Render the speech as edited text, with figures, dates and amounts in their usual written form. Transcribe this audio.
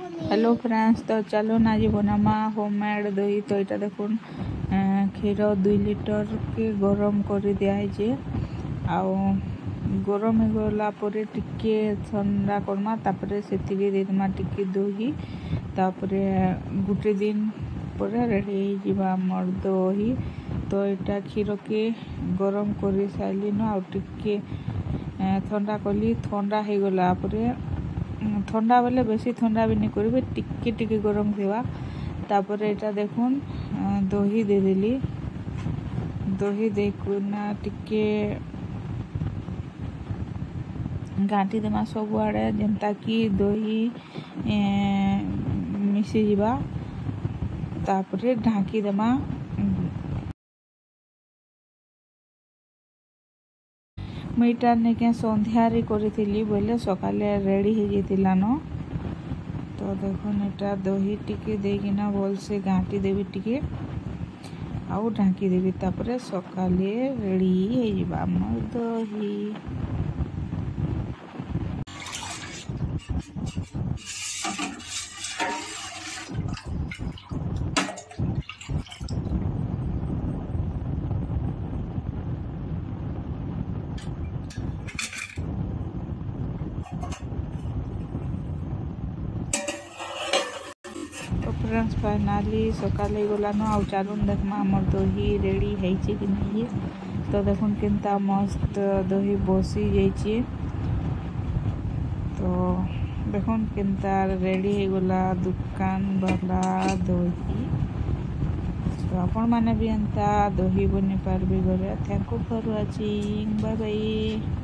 Hello friends, तो चलो ना जी बनामा होममेड दही। तो यहाँ देखो क्षीर 2 लिटर के गरम कर दिखाई आउ गरम हो गला टिके ठंडा करमा तापरे से देमा टिके दही तापरे गुटे दिन पर रेडी होमर दही। तो यहाँ क्षीर के गरम कर सारे आउ टिके ठंडा कली ठंडा हो गला ठंडा बेले बेसी ठंडा भी नहीं करेंगे टिके टिके गरम थिबा। तापर एटा देखुन दही दे देली दही देना टिके घाटी देमा सब आड़े जेनता कि दही मिसी जीवा। तापर ढाकी देमा मुईटा नेके संध्यारे करी बोले सकाले रेडी हो जाता न। तो देखो एटा दही टिके देकिना भल से घाटी देवी टिके आउ ढाकी देवी तापर सकाले रेडी हो जाबा हमर दही। तो फ्रेंड्स फाइनाली सकाले गलान आउ चालुन देखमा हमर दही रेडी है कि नहीं। तो देखुन केनता मस्त दही बसी जाइए। तो देखुन केनता रेडी हो गला दुकान वाला दही। तो आपण माने भी एंता दही बनी पारबे घरे। Thank you for watching, bye bye.